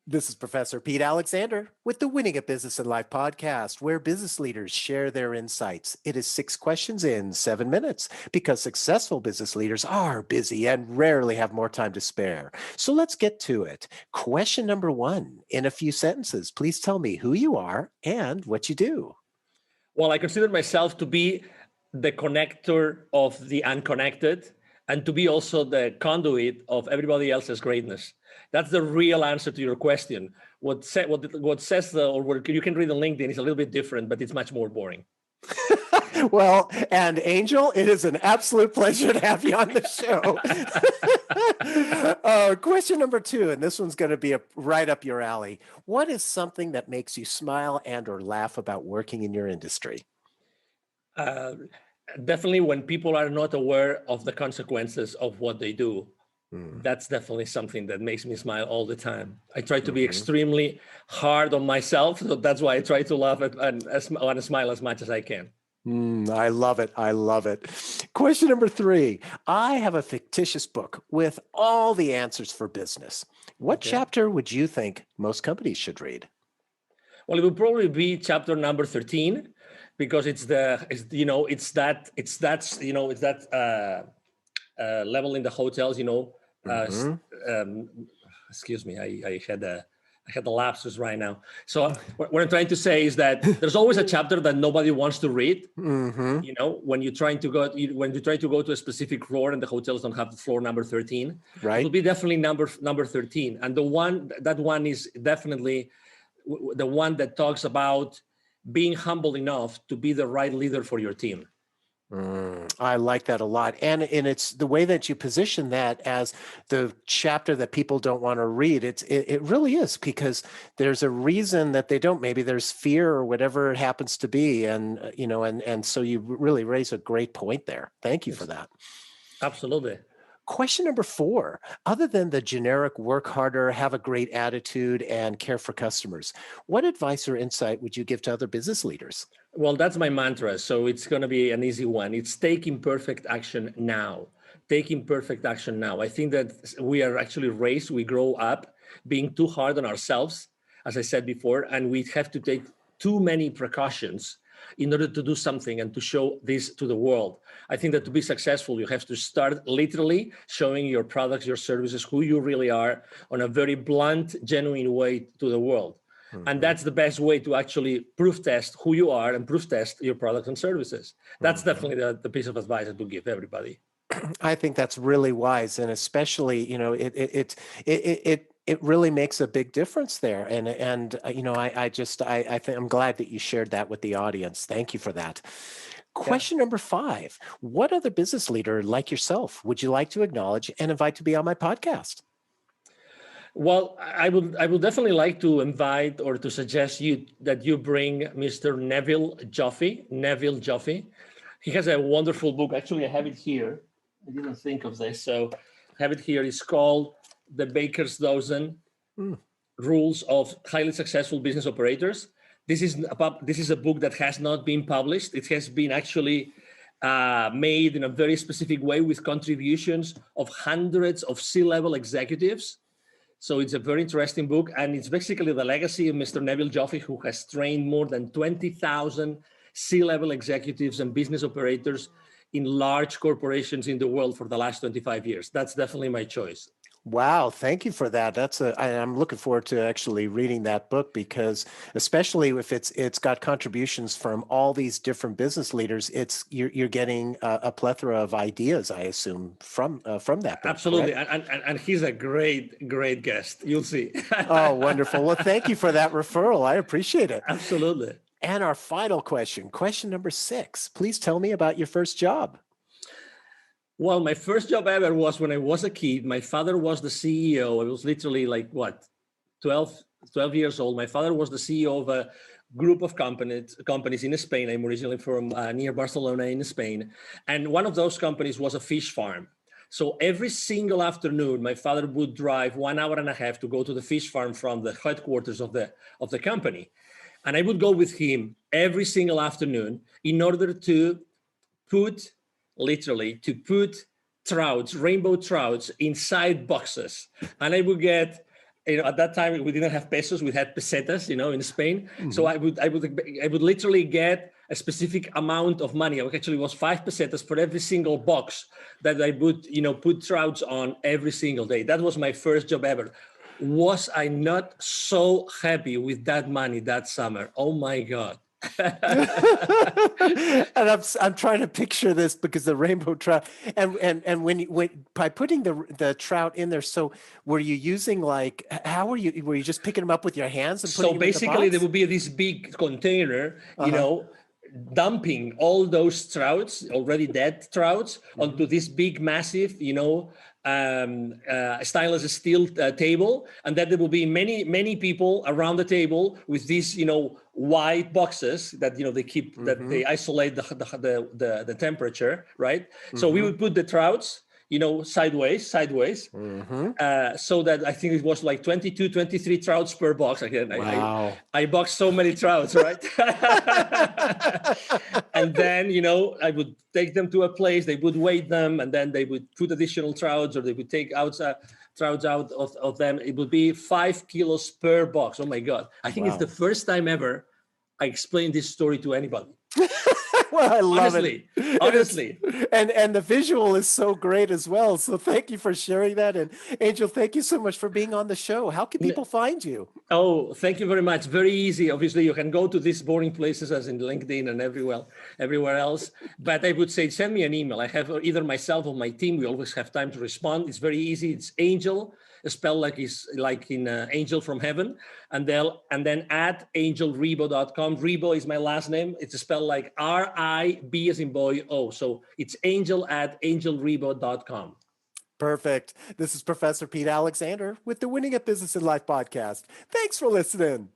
This is Professor Pete Alexander with the Winning at Business and Life podcast, where business leaders share their insights. It is 6 questions in 7 minutes because successful business leaders are busy and rarely have more time to spare. So let's get to it. Question number 1, in a few sentences, please tell me who you are and what you do. Well, I consider myself to be the connector of the unconnected and to be also the conduit of everybody else's greatness. That's the real answer to your question. What says or what you can read on LinkedIn is a little bit different, but it's much more boring. Well, and Angel, it is an absolute pleasure to have you on the show. Question number 2, and this one's going to be right up your alley. What is something that makes you smile and or laugh about working in your industry? Definitely when people are not aware of the consequences of what they do. That's definitely something that makes me smile all the time. I try to be extremely hard on myself, so that's why I try to laugh and smile as much as I can. I love it. I love it. Question number 3. I have a fictitious book with all the answers for business. What chapter would you think most companies should read? Well, it would probably be chapter number 13, because it's that level in the hotels, excuse me, I had the lapsus right now. So what I'm trying to say is that there's always a chapter that nobody wants to read. When you're trying to go to a specific floor and the hotels don't have the floor number 13, right? It'll be definitely number 13. And that one is definitely the one that talks about being humble enough to be the right leader for your team. I like that a lot. And it's the way that you position that as the chapter that people don't want to read. It really is, because there's a reason that they don't. Maybe there's fear or whatever it happens to be. And, and so you really raise a great point there. Thank you for that. Absolutely. Question number 4, other than the generic work harder, have a great attitude, and care for customers, what advice or insight would you give to other business leaders? Well, that's my mantra. So it's going to be an easy one. It's take imperfect action now. Take imperfect action now. I think that we are actually raised, we grow up being too hard on ourselves, as I said before, and we have to take too many precautions in order to do something and to show this to the world. I think that to be successful, you have to start literally showing your products, your services, who you really are on a very blunt, genuine way to the world. And that's the best way to actually proof test who you are and proof test your products and services. That's definitely the piece of advice that we give everybody. I think that's really wise, and especially, it really makes a big difference there. And I think I'm glad that you shared that with the audience. Thank you for that. Question number 5, what other business leader like yourself would you like to acknowledge and invite to be on my podcast? Well, I would definitely like to invite or to suggest that you bring Mr. 𝐁𝐵𝐿 Joffe. He has a wonderful book. Actually, I have it here. I didn't think of this, so I have it here. It's called The Baker's Dozen: Rules of Highly Successful Business Operators. This is a book that has not been published. It has been actually made in a very specific way with contributions of hundreds of C-level executives. So it's a very interesting book, and it's basically the legacy of Mr. 𝐁𝐵𝐿 Joffe, who has trained more than 20,000 C-level executives and business operators in large corporations in the world for the last 25 years. That's definitely my choice. Wow, thank you for that. I'm looking forward to actually reading that book, because especially if it's got contributions from all these different business leaders, you're getting a plethora of ideas, I assume, from that book. Absolutely, and he's a great guest. You'll see. Oh, wonderful. Well, thank you for that referral. I appreciate it. Absolutely. And our final question number 6. Please tell me about your first job. Well, my first job ever was when I was a kid. My father was the CEO. I was literally 12 years old. My father was the CEO of a group of companies in Spain. I'm originally from near Barcelona in Spain. And one of those companies was a fish farm. So every single afternoon, my father would drive 1 hour and a half to go to the fish farm from the headquarters of the company. And I would go with him every single afternoon in order to put trouts, rainbow trouts, inside boxes. And I would get at that time we didn't have pesos, we had pesetas, in Spain. So Mm-hmm. I would literally get a specific amount of money. Actually, it was 5 pesetas for every single box that I would, put trouts on every single day. That was my first job ever. Was I not so happy with that money that summer? Oh my God. And I'm trying to picture this because the rainbow trout and when by putting the trout in there, so were you using were you just picking them up with your hands and putting So them in the basically, there box? would be this big container, Uh-huh. dumping all those trouts, already dead trouts, Mm-hmm. onto this big, massive, stainless steel table, and then there will be many, many people around the table with these, white boxes that they keep that Mm-hmm. they isolate the temperature, right? So we Mm-hmm. would put the trouts, sideways, Mm-hmm. so that I think it was like 22, 23 trouts per box. Again, Wow. I boxed so many trouts, right? And then, I would take them to a place, they would weigh them, and then they would put additional trouts, or they would take trouts out of them. It would be 5 kilos per box. Oh my God. I think it's Wow. the first time ever I explained this story to anybody. Well, I love Honestly, it. honestly. And the visual is so great as well. So thank you for sharing that. And Angel, thank you so much for being on the show. How can people find you? Oh, thank you very much. Very easy. Obviously, you can go to these boring places as in LinkedIn and everywhere else. But I would say send me an email. I have either myself or my team. We always have time to respond. It's very easy. It's Angel, spelled like in Angel from Heaven, and then at angelrebo.com. Rebo is my last name. It's spelled like RIB as in boy O. So it's Angel at angelrebo.com. Perfect. This is Professor Pete Alexander with the Winning at Business and Life podcast. Thanks for listening.